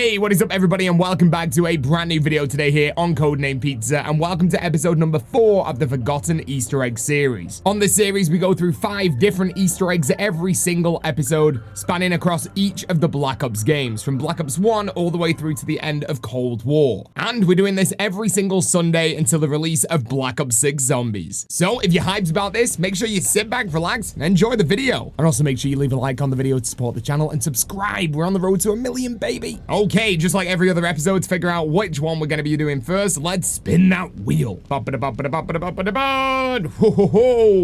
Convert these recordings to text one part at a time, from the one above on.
Hey, what is up everybody, and welcome back to a brand new video today here on CodeNamePizza, and welcome to episode number 4 of the Forgotten Easter Egg series. On this series, we go through 5 different Easter eggs every single episode, spanning across each of the Black Ops games, from Black Ops 1 all the way through to the end of Cold War. And we're doing this every single Sunday until the release of Black Ops 6 Zombies. So if you're hyped about this, make sure you sit back, relax, and enjoy the video. And also make sure you leave a like on the video to support the channel and subscribe. We're on the road to 1 million, baby. Okay, just like every other episode, to figure out which one we're going to be doing first, let's spin that wheel. We're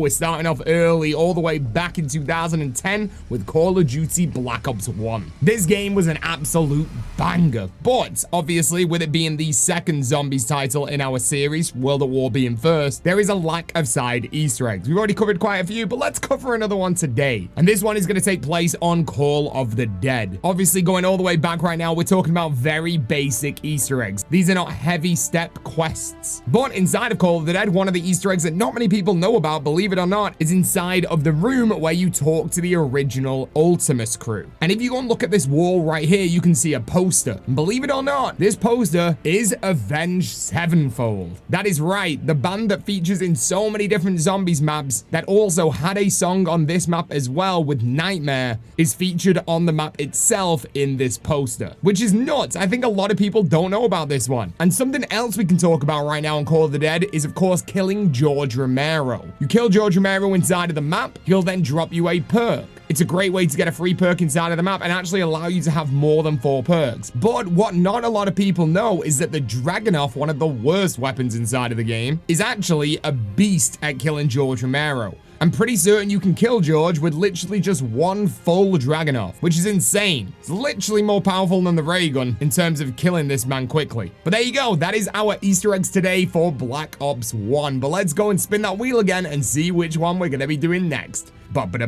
starting off early, all the way back in 2010 with Call of Duty Black Ops 1. This game was an absolute banger, but obviously with it being the second Zombies title in our series, World at War being first, there is a lack of side Easter eggs. We've already covered quite a few, but let's cover another one today. And this one is going to take place on Call of the Dead. Obviously going all the way back right now, we're talking about very basic Easter eggs. These are not heavy step quests. But inside of Call of the Dead, one of the Easter eggs that not many people know about, believe it or not, is inside of the room where you talk to the original Ultimus crew. And if you go and look at this wall right here, you can see a poster. And believe it or not, this poster is Avenged Sevenfold. That is right, the band that features in so many different Zombies maps that also had a song on this map as well with Nightmare is featured on the map itself in this poster, which is nuts. I think a lot of people don't know about this one. And something else we can talk about right now on Call of the Dead is, of course, killing George Romero. You kill George Romero inside of the map, he'll then drop you a perk. It's a great way to get a free perk inside of the map and actually allow you to have more than 4 perks. But what not a lot of people know is that the Dragunov, one of the worst weapons inside of the game, is actually a beast at killing George Romero. I'm pretty certain you can kill George with literally just 1 full Dragunov, which is insane. It's literally more powerful than the ray gun in terms of killing this man quickly. But there you go, that is our Easter eggs today for Black Ops 1. But let's go and spin that wheel again and see which one we're gonna be doing next. Black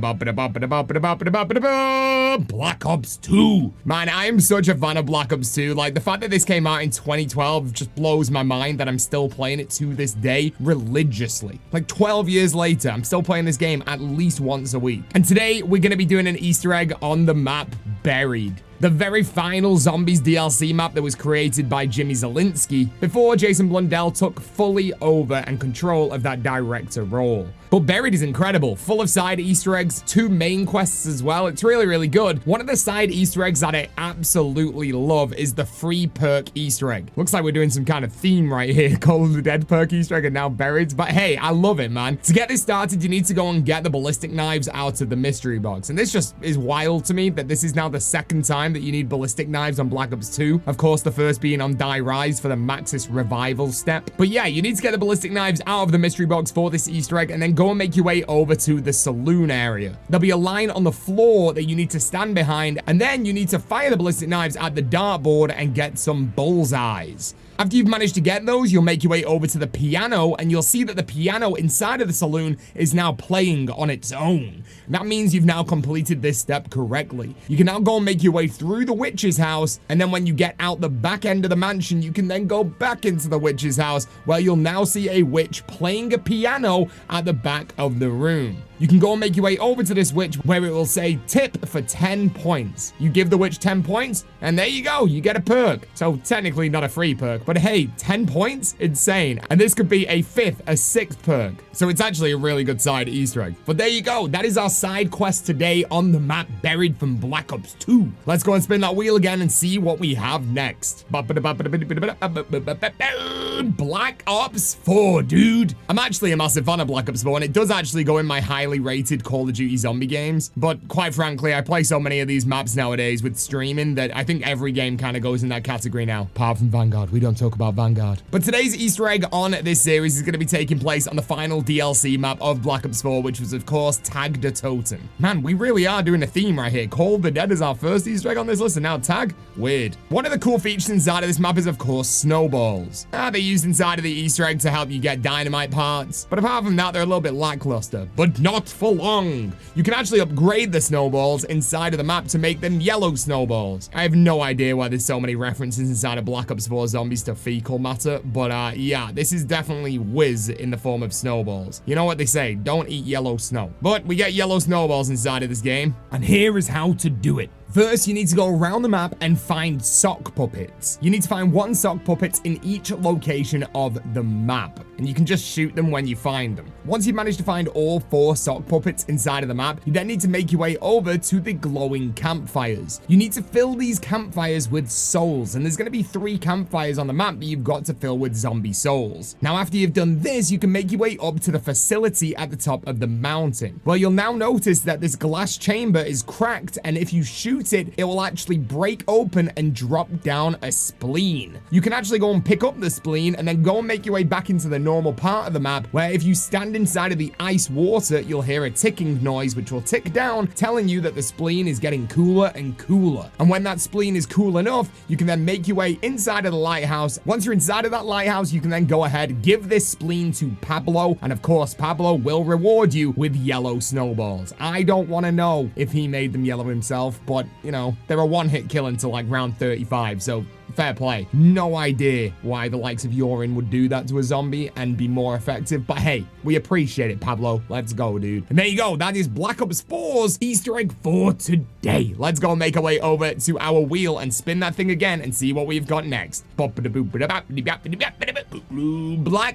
Ops 2. Man, I am such a fan of Black Ops 2. Like, the fact that this came out in 2012 just blows my mind that I'm still playing it to this day religiously. Like, 12 years later, I'm still playing this game at least once a week. And today, we're gonna be doing an Easter egg on the map Buried, the very final Zombies DLC map that was created by Jimmy Zielinski before Jason Blundell took fully over and control of that director role. But Buried is incredible, full of side Easter eggs, 2 main quests as well. It's really, really good. One of the side Easter eggs that I absolutely love is the free perk Easter egg. Looks like we're doing some kind of theme right here. Call of the Dead perk Easter egg and now Buried. But hey, I love it, man. To get this started, you need to go and get the ballistic knives out of the mystery box. And this just is wild to me that this is now the second time that you need ballistic knives on Black Ops 2. Of course, the first being on Die Rise for the Maxis revival step. But yeah, you need to get the ballistic knives out of the mystery box for this Easter egg and then go and make your way over to the saloon area. There'll be a line on the floor that you need to stand behind, and then you need to fire the ballistic knives at the dartboard and get some bullseyes. After you've managed to get those, you'll make your way over to the piano, and you'll see that the piano inside of the saloon is now playing on its own. That means you've now completed this step correctly. You can now go and make your way through the witch's house, and then when you get out the back end of the mansion, you can then go back into the witch's house, where you'll now see a witch playing a piano at the back of the room. You can go and make your way over to this witch where it will say tip for 10 points. You give the witch 10 points, and there you go, you get a perk. So technically not a free perk, but hey, 10 points? Insane. And this could be a 5th, a 6th perk. So it's actually a really good side Easter egg. But there you go, that is our side quest today on the map Buried from Black Ops 2. Let's go and spin that wheel again and see what we have next. Black Ops 4, dude. I'm actually a massive fan of Black Ops 4, and it does actually go in my highly rated Call of Duty zombie games. But quite frankly, I play so many of these maps nowadays with streaming that I think every game kind of goes in that category now. Apart from Vanguard, we don't talk about Vanguard. But today's Easter egg on this series is going to be taking place on the final DLC map of Black Ops 4, which was of course Tag the Totem. Man, we really are doing a theme right here. Call of the Dead is our first Easter egg on this list, and now Tag? Weird. One of the cool features inside of this map is of course snowballs. They're used inside of the Easter egg to help you get dynamite parts. But apart from that, they're a little bit lackluster. But not for long. You can actually upgrade the snowballs inside of the map to make them yellow snowballs. I have no idea why there's so many references inside of Black Ops 4 Zombies to fecal matter, but yeah, this is definitely whiz in the form of snowballs. You know what they say, don't eat yellow snow. But we get yellow snowballs inside of this game, and here is how to do it. First, you need to go around the map and find sock puppets. You need to find 1 sock puppet in each location of the map, and you can just shoot them when you find them. Once you manage to find all 4 sock puppets inside of the map, you then need to make your way over to the glowing campfires. You need to fill these campfires with souls, and there's going to be 3 campfires on the map that you've got to fill with zombie souls. Now, after you've done this, you can make your way up to the facility at the top of the mountain. Well, you'll now notice that this glass chamber is cracked, and if you shoot it, it will actually break open and drop down a spleen. You can actually go and pick up the spleen and then go and make your way back into the normal part of the map, where if you stand inside of the ice water, you'll hear a ticking noise which will tick down, telling you that the spleen is getting cooler and cooler. And when that spleen is cool enough, you can then make your way inside of the lighthouse. Once you're inside of that lighthouse, you can then go ahead, give this spleen to Pablo, and of course Pablo will reward you with yellow snowballs. I don't want to know if he made them yellow himself, but you know, they're a one-hit kill until like round 35, so fair play. No idea why the likes of Yorin would do that to a zombie and be more effective, but hey, we appreciate it, Pablo. Let's go, dude. And there you go. That is Black Ops 4's Easter egg for today. Let's go and make our way over to our wheel and spin that thing again and see what we've got next. Black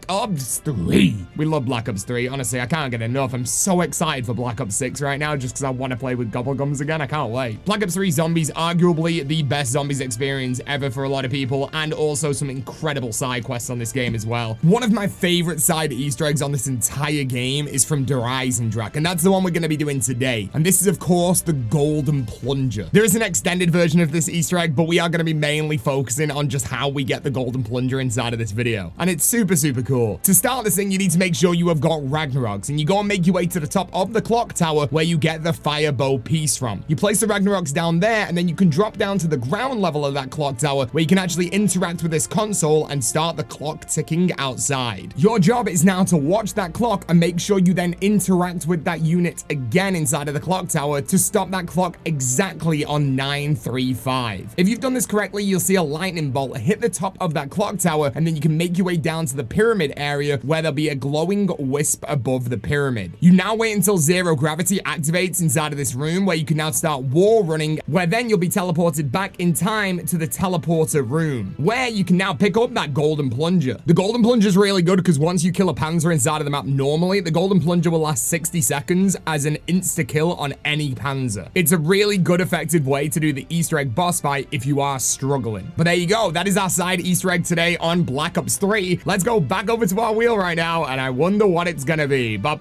Ops 3. We love Black Ops 3. Honestly, I can't get enough. I'm so excited for Black Ops 6 right now just because I want to play with Gobblegums again. I can't wait. Black Ops 3 Zombies, arguably the best zombies experience ever for a lot of people, and also some incredible side quests on this game as well. One of my favorite side Easter eggs on this entire game is from Der Eisendrache, and that's the one we're going to be doing today. And this is, of course, the Golden Plunger. There is an extended version of this Easter egg, but we are going to be mainly focusing on just how we get the Golden Plunger inside of this video. And it's super, super cool. To start this thing, you need to make sure you have got Ragnaroks, and you go and make your way to the top of the clock tower where you get the fire bow piece from. You place the Ragnaroks down there, and then you can drop down to the ground level of that clock tower where you can actually interact with this console and start the clock ticking outside. Your job is now to watch that clock and make sure you then interact with that unit again inside of the clock tower to stop that clock exactly on 9:35. If you've done this correctly, you'll see a lightning bolt hit the top of that clock tower, and then you can make your way down to the pyramid area where there'll be a glowing wisp above the pyramid. You now wait until zero gravity activates inside of this room where you can now start wall running, where then you'll be teleported back in time to the teleporter room, where you can now pick up that Golden Plunger. The Golden Plunger is really good because once you kill a Panzer inside of the map normally, the Golden Plunger will last 60 seconds as an insta-kill on any Panzer. It's a really good, effective way to do the Easter egg boss fight if you are struggling. But there you go. That is our side Easter egg today on Black Ops 3. Let's go back over to our wheel right now, and I wonder what it's gonna be. Oh,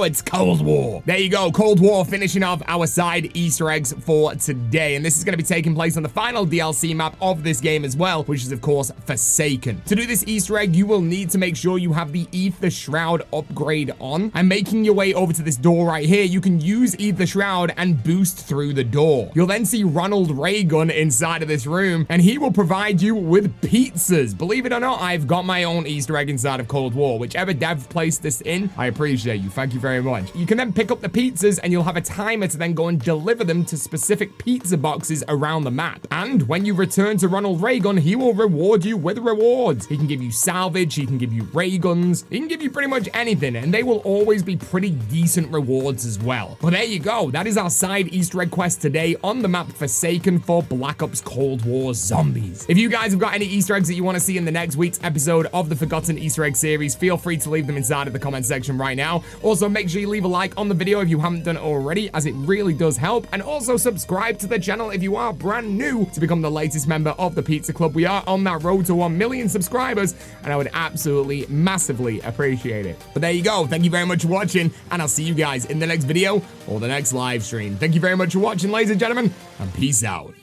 it's Cold War. There you go. Cold War finishing off our side Easter eggs for today, and this is gonna be taking place on the final DLC map of this game as well, which is of course Forsaken. To do this Easter egg, you will need to make sure you have the Ether Shroud upgrade on, and making your way over to this door right here, you can use Ether Shroud and boost through the door. You'll then see Ronald Reagan inside of this room, and he will provide you with pizzas. Believe it or not, I've got my own Easter egg inside of Cold War. Whichever dev placed this in, I appreciate you. Thank you very much. You can then pick up the pizzas, and you'll have a timer to then go and deliver them to specific pizza boxes around the map. And when you return to Ronald Reagan, he will reward you with rewards. He can give you salvage, he can give you ray guns, he can give you pretty much anything, and they will always be pretty decent rewards as well. But there you go. That is our side Easter egg quest today on the map Forsaken for Black Ops Cold War Zombies. If you guys have got any Easter eggs that you want to see in the next week's episode of the Forgotten Easter Egg series, feel free to leave them inside of the comment section right now. Also, make sure you leave a like on the video if you haven't done it already, as it really does help, and also subscribe to the channel if you are brand new to become the latest member of the Pizza Club. We are on that road to 1 million subscribers, and I would absolutely massively appreciate it. But there you go. Thank you very much for watching, and I'll see you guys in the next video or the next live stream. Thank you very much for watching, ladies and gentlemen, and peace out.